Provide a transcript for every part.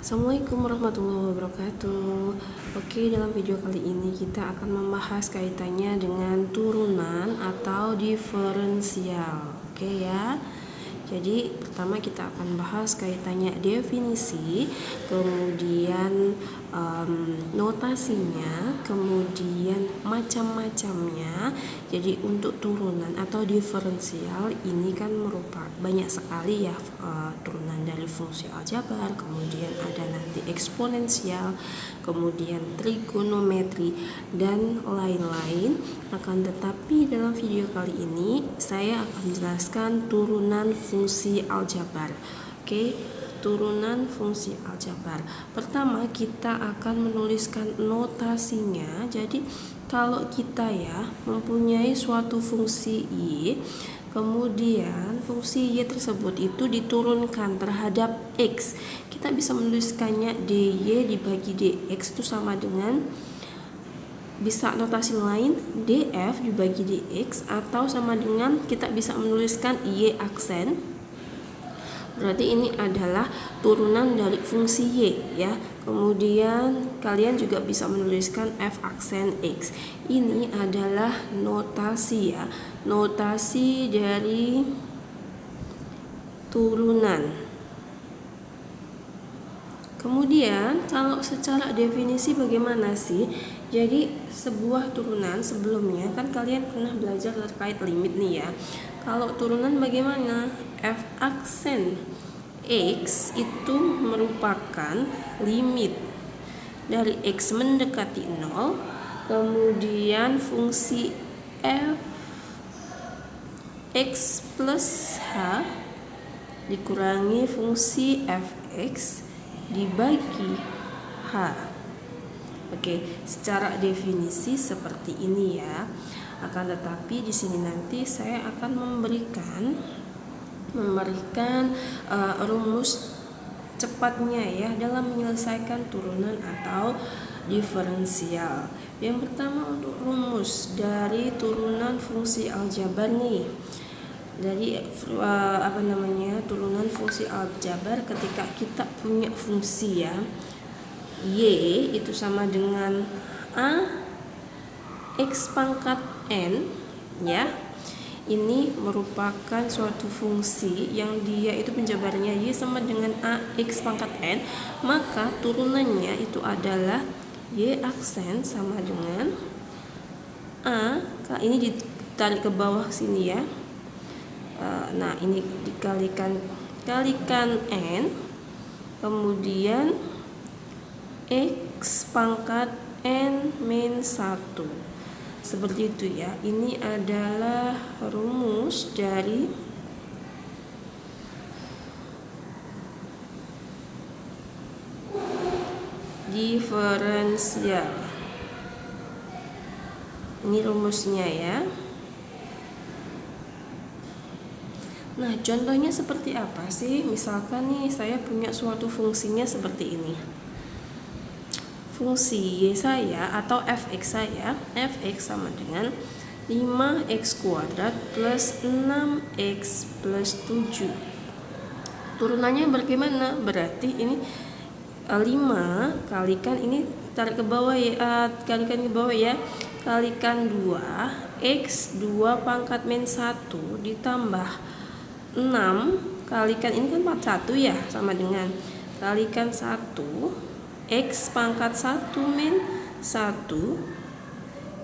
Assalamualaikum warahmatullahi wabarakatuh. Oke, dalam video kali ini kita akan membahas kaitannya dengan turunan atau diferensial. Oke ya. Jadi pertama kita akan bahas kaitannya definisi, kemudian notasinya, kemudian macam-macamnya. Jadi untuk turunan atau diferensial ini kan merupakan banyak sekali ya turunan dari fungsi aljabar, kemudian ada nanti eksponensial, kemudian trigonometri dan lain-lain. Akan tetapi dalam video kali ini saya akan menjelaskan turunan fungsi aljabar. Oke, turunan fungsi aljabar. Pertama kita akan menuliskan notasinya. Jadi kalau kita ya mempunyai suatu fungsi y, kemudian fungsi y tersebut itu diturunkan terhadap x, kita bisa menuliskannya dy dibagi dx itu sama dengan, bisa notasi lain df dibagi dx, atau sama dengan kita bisa menuliskan y aksen. Berarti ini adalah turunan dari fungsi y ya. Kemudian kalian juga bisa menuliskan f aksen x. Ini adalah notasi ya. Notasi dari turunan. Kemudian kalau secara definisi bagaimana sih? Jadi sebuah turunan sebelumnya kan kalian pernah belajar terkait limit nih ya. Kalau turunan bagaimana? F aksen x itu merupakan limit dari x mendekati 0, kemudian fungsi f x plus h dikurangi fungsi fx dibagi h. Oke, secara definisi seperti ini ya. Akan tetapi di sini nanti saya akan memberikan rumus cepatnya ya dalam menyelesaikan turunan atau diferensial. Yang pertama untuk rumus dari turunan fungsi aljabar nih. Dari turunan fungsi aljabar ketika kita punya fungsi ya, y itu sama dengan a x pangkat n ya. Ini merupakan suatu fungsi yang dia itu penjabarannya y sama dengan a x pangkat n, maka turunannya itu adalah y aksen sama dengan a, ini ditarik ke bawah sini ya. Nah ini dikalikan n, kemudian x pangkat n min 1, seperti itu ya. Ini adalah rumus dari diferensial. Ini rumusnya ya. Nah, contohnya seperti apa sih? Misalkan nih saya punya suatu fungsinya seperti ini. Fungsi y saya atau fx saya, fx sama dengan 5x kuadrat plus 6x plus 7. Turunannya bagaimana? Berarti ini 5 kalikan ini tarik ke bawah ya, kalikan ke bawah ya. Kalikan 2 x 2 pangkat min 1 ditambah 6 kalikan ini kan 41 ya, sama dengan kalikan 1 x pangkat 1 min 1.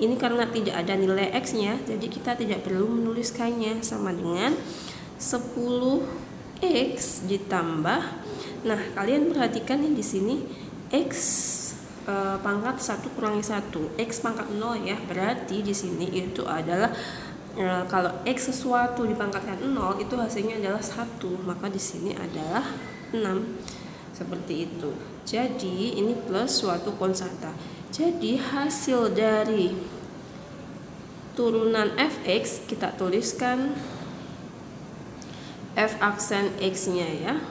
Ini karena tidak ada nilai x nya, jadi kita tidak perlu menuliskannya, sama dengan 10x ditambah, nah kalian perhatikan nih di sini x pangkat 1 kurangi 1, x pangkat 0 ya. Berarti di sini itu adalah kalau x sesuatu dipangkatkan 0 itu hasilnya adalah 1, maka di sini adalah 6. Seperti itu. Jadi ini plus suatu konstanta. Jadi hasil dari turunan fx kita tuliskan f aksen x-nya ya.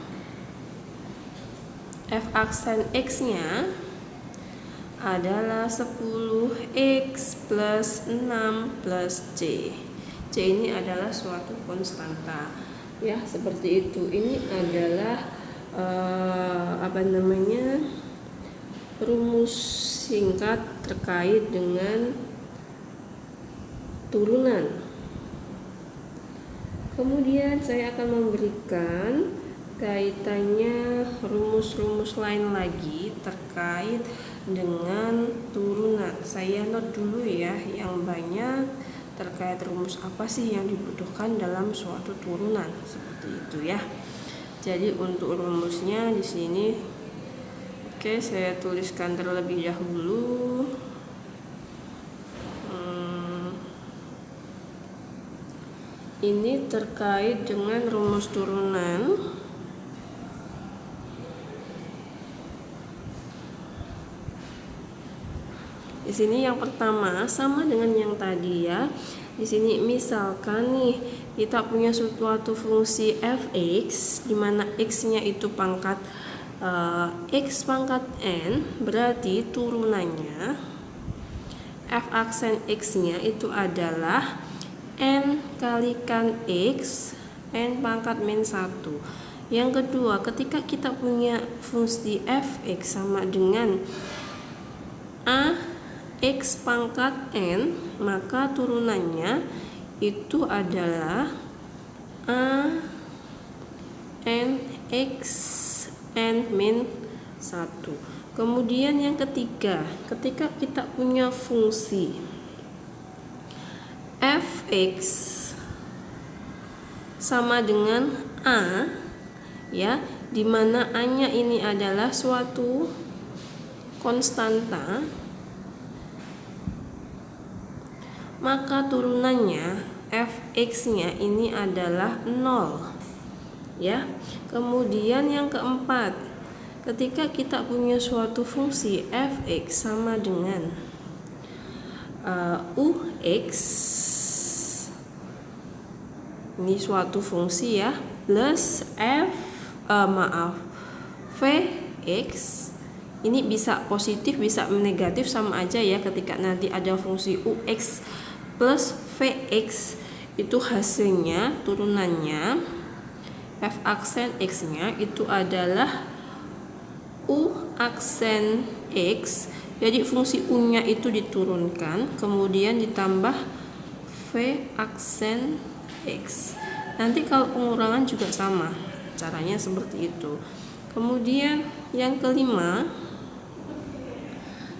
F aksen x-nya adalah 10x plus 6 plus c. C ini adalah suatu konstanta ya, seperti itu. Ini adalah rumus singkat terkait dengan turunan. Kemudian saya akan memberikan kaitannya rumus-rumus lain lagi terkait dengan turunan. Saya note dulu ya yang banyak terkait rumus apa sih yang dibutuhkan dalam suatu turunan, seperti itu ya. Jadi untuk rumusnya di sini saya tuliskan terlebih dahulu. Ini terkait dengan rumus turunan. Di sini yang pertama sama dengan yang tadi ya. Di sini misalkan nih kita punya suatu fungsi f(x) di mana x-nya itu pangkat x pangkat n, berarti turunannya f aksen x-nya itu adalah n kalikan x n pangkat min 1. Yang kedua, ketika kita punya fungsi f(x) sama dengan a x pangkat n, maka turunannya itu adalah a n x n min 1. Kemudian yang ketiga, ketika kita punya fungsi f(x) sama dengan a ya, dimana a-nya ini adalah suatu konstanta, maka turunannya f(x)-nya ini adalah 0 ya. Kemudian yang keempat, ketika kita punya suatu fungsi f(x) sama dengan ux, ini suatu fungsi ya, plus vx, ini bisa positif bisa negatif sama aja ya. Ketika nanti ada fungsi ux plus vx, itu hasilnya turunannya f aksen x-nya itu adalah u aksen x. Jadi fungsi u-nya itu diturunkan, kemudian ditambah v aksen x. Nanti kalau pengurangan juga sama, caranya seperti itu. Kemudian yang kelima,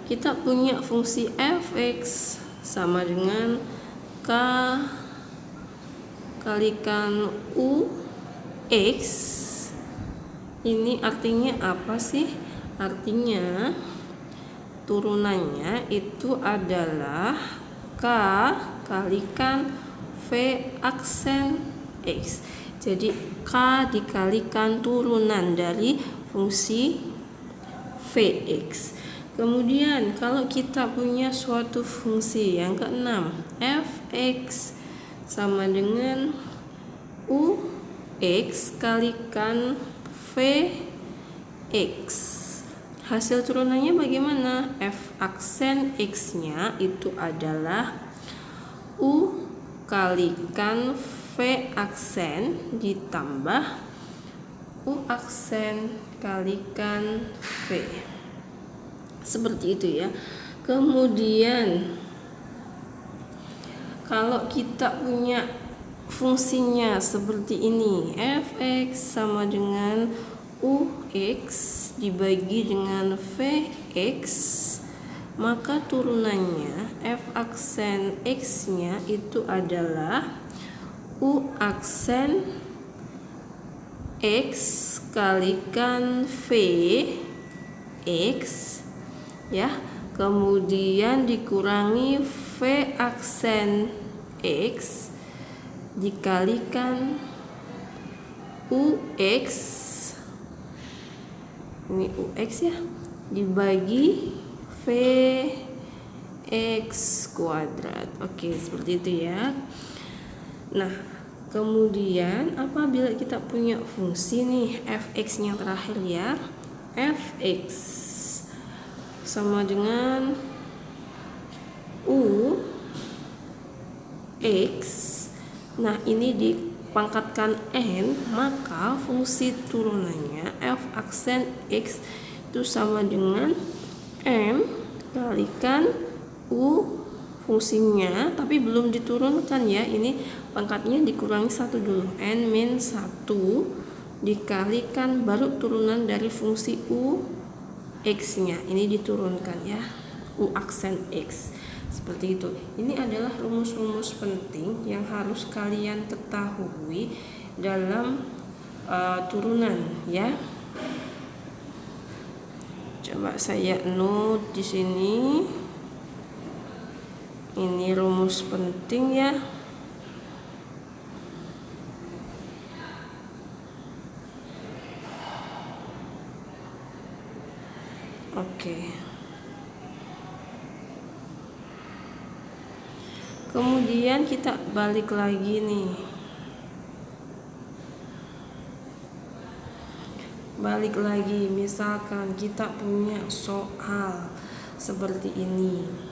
kita punya fungsi f(x) sama dengan k kalikan ux. Ini artinya apa sih? Artinya turunannya itu adalah k kalikan v aksen x. Jadi k dikalikan turunan dari fungsi vx. Kemudian kalau kita punya suatu fungsi yang keenam, f(x) sama dengan ux kalikan vx. Hasil turunannya bagaimana? F aksen x-nya itu adalah u kalikan v aksen ditambah u aksen kalikan v. Seperti itu ya. Kemudian kalau kita punya fungsinya seperti ini, f(x) sama dengan ux dibagi dengan vx, maka turunannya f aksen x-nya itu adalah u aksen x kalikan vx ya, kemudian dikurangi v aksen x dikalikan ux, ini ux ya, dibagi vx kuadrat. Oke, seperti itu ya. Nah, kemudian apabila kita punya fungsi nih fx yang terakhir ya, fx sama dengan ux. Nah, ini pangkatkan n, maka fungsi turunannya f aksen x itu sama dengan m kalikan u fungsinya, tapi belum diturunkan ya, ini pangkatnya dikurangi 1 dulu, n min 1 dikalikan baru turunan dari fungsi u x nya ini diturunkan ya, u aksen x, seperti itu. Ini adalah rumus-rumus penting yang harus kalian ketahui dalam turunan ya. Coba saya note di sini. Ini rumus penting ya. Oke. Kemudian kita balik lagi nih. Balik lagi, misalkan kita punya soal seperti ini.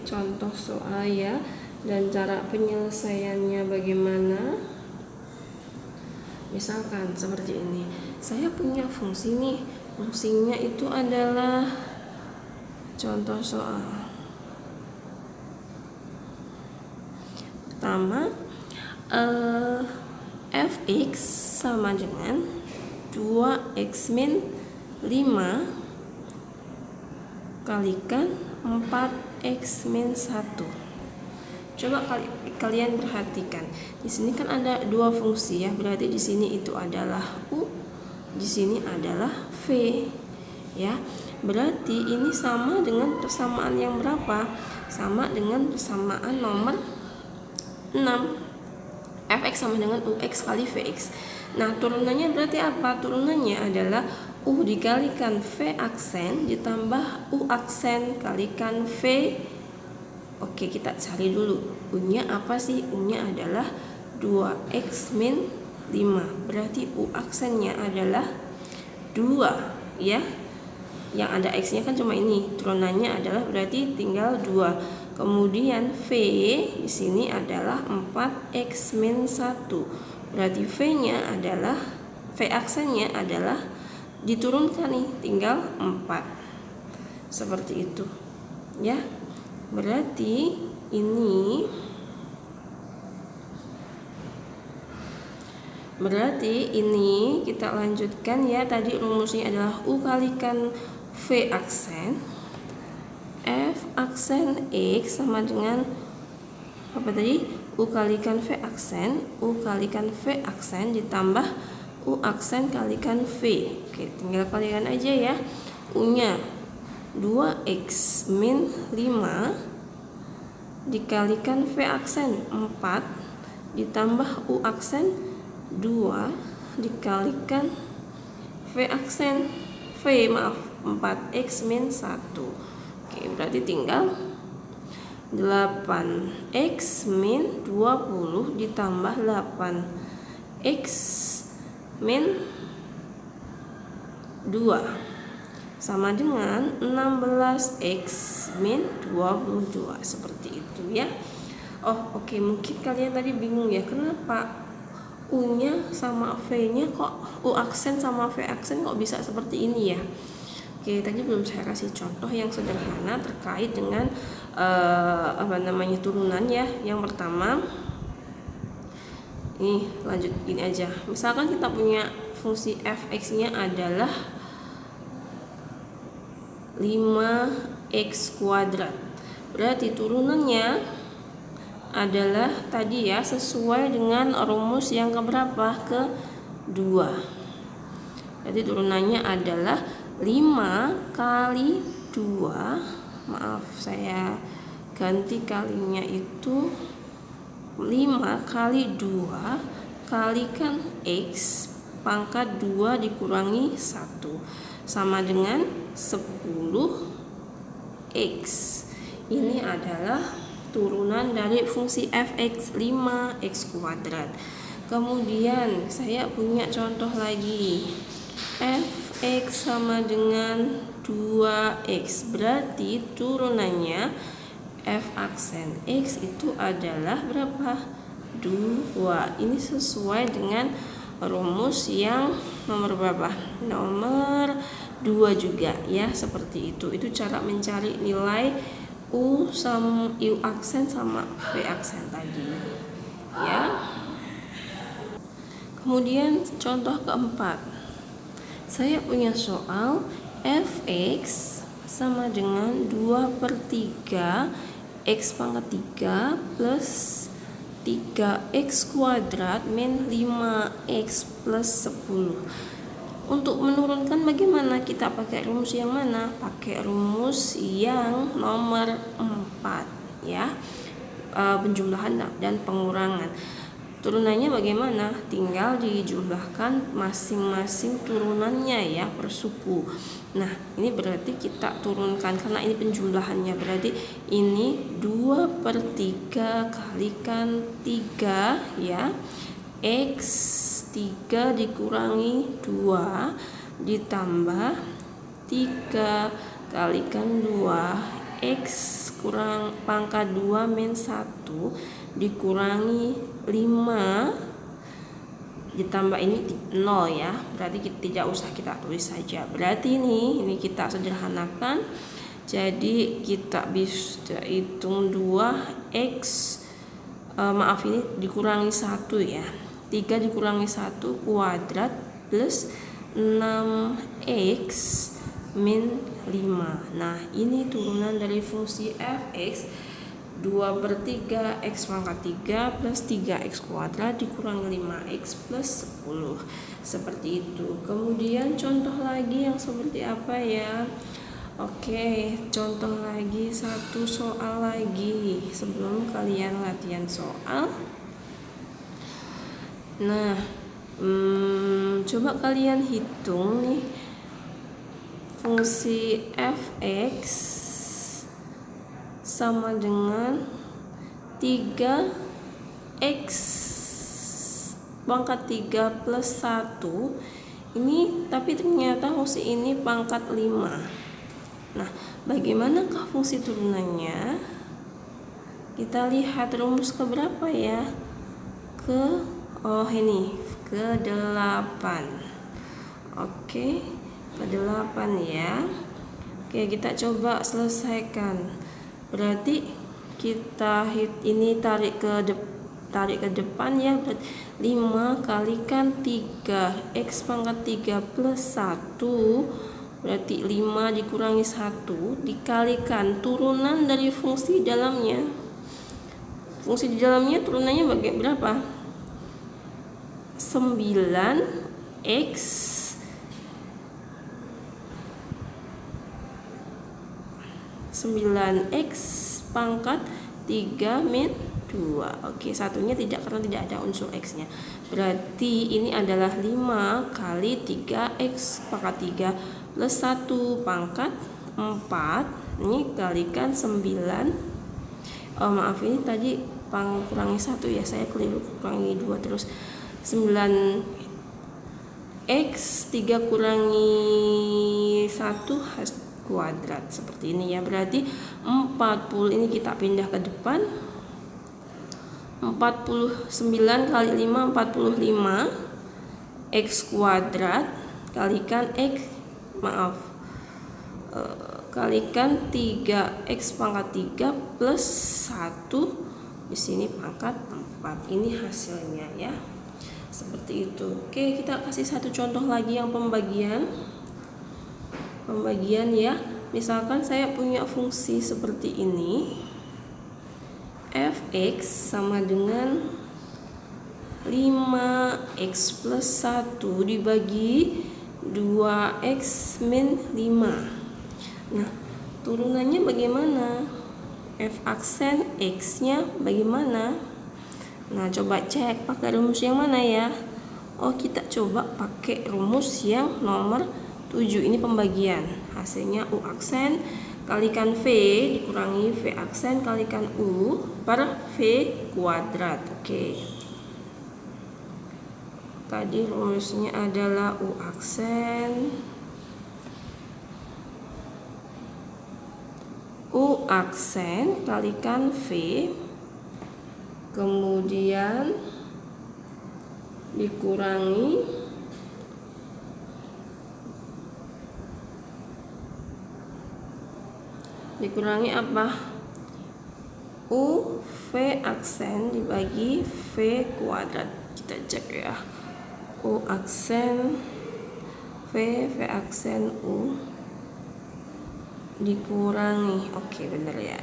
Contoh soal ya, dan cara penyelesaiannya bagaimana. Misalkan seperti ini, saya punya fungsi nih, fungsinya itu adalah contoh soal pertama, fx sama dengan 2x min 5 kalikan 4x min 1. Coba kalian perhatikan. Di sini kan ada dua fungsi ya, berarti di sini itu adalah u, di sini adalah v ya. Berarti ini sama dengan persamaan yang berapa? Sama dengan persamaan nomor 6. Fx sama dengan ux kali vx. Nah, turunannya berarti apa? Turunannya adalah u dikalikan v aksen ditambah u aksen kalikan v. Oke, kita cari dulu u-nya apa sih? U-nya adalah 2x min 5. Berarti u aksennya adalah 2 ya. Yang ada x-nya kan cuma ini. Turunannya adalah berarti tinggal 2. Kemudian v di sini adalah 4x min 1. Berarti v-nya adalah v aksennya adalah diturunkan nih, tinggal 4. Seperti itu. Ya. Berarti ini kita lanjutkan ya, tadi rumusnya adalah u kalikan v aksen f aksen x sama dengan apa tadi? U kalikan v aksen ditambah u aksen kalikan v. Oke, tinggal kalikan aja ya. U-nya 2x min 5 dikalikan v aksen 4 ditambah u aksen 2 dikalikan v aksen 4x min 1. Oke, berarti tinggal 8x min 20 ditambah 8x min 2 sama dengan 16x min 22. Seperti itu ya. Oke, mungkin kalian tadi bingung ya, kenapa u-nya sama v-nya kok, u aksen sama v aksen kok bisa seperti ini ya. Oke, tadi belum saya kasih contoh yang sederhana terkait dengan turunan ya. Yang pertama, ini lanjut gini aja. Misalkan kita punya fungsi fx-nya adalah 5x kuadrat. Berarti turunannya adalah tadi ya, sesuai dengan rumus yang keberapa? Kedua. Jadi turunannya adalah 5 kali 2. Maaf, saya ganti kalinya itu 5 kali 2 kalikan x pangkat 2 dikurangi 1 sama dengan 10x. Ini adalah turunan dari fungsi fx 5x kuadrat. Kemudian saya punya contoh lagi, fx sama dengan 2x. Berarti turunannya f aksen x itu adalah berapa? 2. Ini sesuai dengan rumus yang nomor berapa? Nomor 2 juga ya, seperti itu. Itu cara mencari nilai U aksen sama V aksen tadi ya. Kemudian contoh keempat, saya punya soal fx sama dengan 2/3 x pangkat 3 plus 3x kuadrat min 5x plus 10. Untuk menurunkan bagaimana? Kita pakai rumus yang mana? Pakai rumus yang nomor 4 ya, penjumlahan dan pengurangan. Turunannya bagaimana? Tinggal dijumlahkan masing-masing turunannya ya per suku. Nah, ini berarti kita turunkan karena ini penjumlahannya, berarti ini 2/3 kalikan 3 ya. X 3 dikurangi 2 ditambah 3 kalikan 2 X kurang pangkat 2 min 1 dikurangi 5 ditambah ini 0 ya, berarti kita tidak usah kita tulis saja. Berarti ini kita sederhanakan, jadi kita bisa hitung 2x ini dikurangi 1 ya, 3 dikurangi 1 kuadrat plus 6x min 5. Nah, ini turunan dari fungsi fx 2/3 x pangkat 3 plus 3x kuadrat dikurangi 5x plus 10. Seperti itu. Kemudian contoh lagi yang seperti apa ya? Oke, contoh lagi, satu soal lagi sebelum kalian latihan soal. Nah, coba kalian hitung nih fungsi fx sama dengan 3x pangkat 3 plus 1 ini, tapi ternyata fungsi ini pangkat 5. Nah, bagaimanakah fungsi turunannya? Kita lihat rumus ke berapa ya? Ke 8. Oke, ke 8 ya. Oke, kita coba selesaikan. Berarti kita ini tarik ke depan ya. 5 kalikan 3 x pangkat 3 plus 1, berarti 5 dikurangi 1 dikalikan turunan dari fungsi dalamnya. Fungsi di dalamnya turunannya berapa? 9x pangkat 3 min 2. Oke, satunya tidak karena tidak ada unsur x nya. Berarti ini adalah 5 kali 3x pangkat 3 plus 1 pangkat 4. Ini kalikan 9. Ini tadi kurangi 1 ya, saya keliru, kurangi 2 terus. 9x 3 kurangi 1 kuadrat seperti ini ya. Berarti 40 ini kita pindah ke depan. 49 kali 5 45 x kuadrat kalikan kalikan 3x pangkat 3 plus 1 di sini pangkat 4. Ini hasilnya ya. Seperti itu. Oke, kita kasih satu contoh lagi yang pembagian ya. Misalkan saya punya fungsi seperti ini, fx sama dengan 5x plus 1 dibagi 2x min 5. Nah, turunannya bagaimana? F aksen x nya bagaimana? Nah, coba cek pakai rumus yang mana ya? Kita coba pakai rumus yang nomor 7. Ini pembagian. Hasilnya U aksen kalikan V dikurangi V aksen kalikan U per V kuadrat. Oke. Tadi rumusnya adalah U aksen kalikan V kemudian dikurangi apa? U V aksen dibagi V kuadrat. Kita cek ya. U aksen V aksen U dikurangi. Oke, bener ya.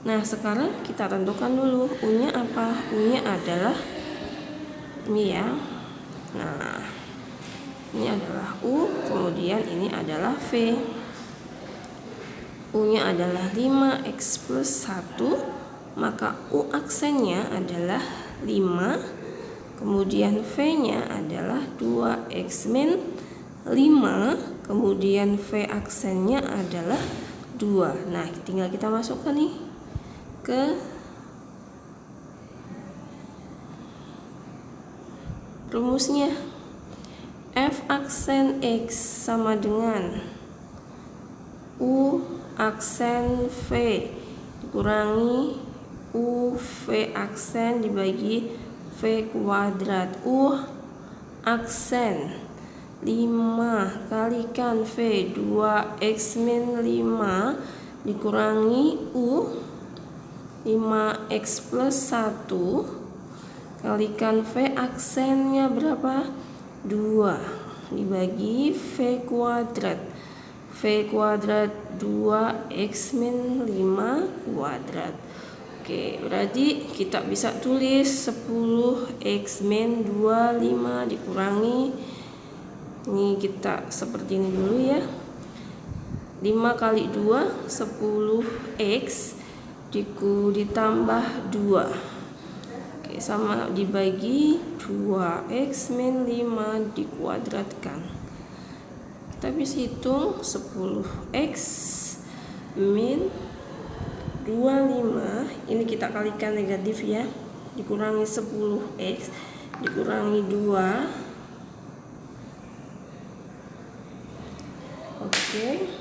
Nah, sekarang kita tentukan dulu U-nya apa? U-nya adalah ini ya. Nah, ini adalah U, kemudian ini adalah V. U-nya adalah 5x plus 1, maka U aksennya adalah 5, kemudian V-nya adalah 2x min 5, kemudian V aksennya adalah 2. Nah, tinggal kita masukkan nih ke rumusnya. F aksen X sama dengan U aksen V dikurangi U V aksen dibagi V kuadrat. U aksen 5 kalikan V 2x min 5 dikurangi U 5x plus 1 kalikan V aksennya berapa? 2 dibagi V kuadrat. V kuadrat 2x min 5 kuadrat. Oke, berarti kita bisa tulis 10x min 25 dikurangi, ini kita seperti ini dulu ya, 5 kali 2 10x ditambah 2. Oke, sama dibagi 2x min 5 dikuadratkan. Kita bisa hitung 10x min 25, ini kita kalikan negatif ya, dikurangi 10x dikurangi 2. Oke.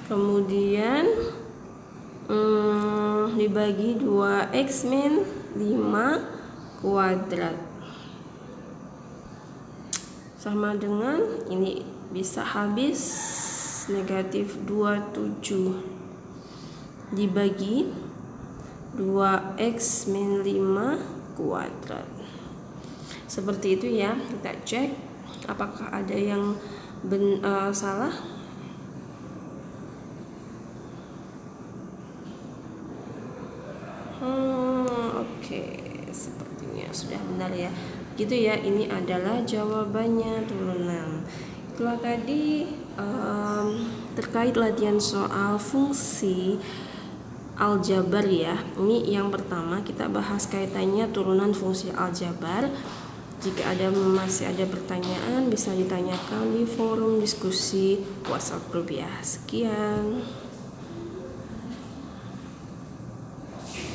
Kemudian dibagi 2x min 5 kuadrat sama dengan ini bisa habis negatif 27 dibagi 2x min 5 kuadrat. Seperti itu ya. Kita cek apakah ada yang salah. Oke, sepertinya sudah benar ya. Gitu ya, ini adalah jawabannya turunan. Itulah tadi terkait latihan soal fungsi aljabar ya. Ini yang pertama kita bahas kaitannya turunan fungsi aljabar. Jika masih ada pertanyaan bisa ditanyakan di forum diskusi WhatsApp group ya. Sekian.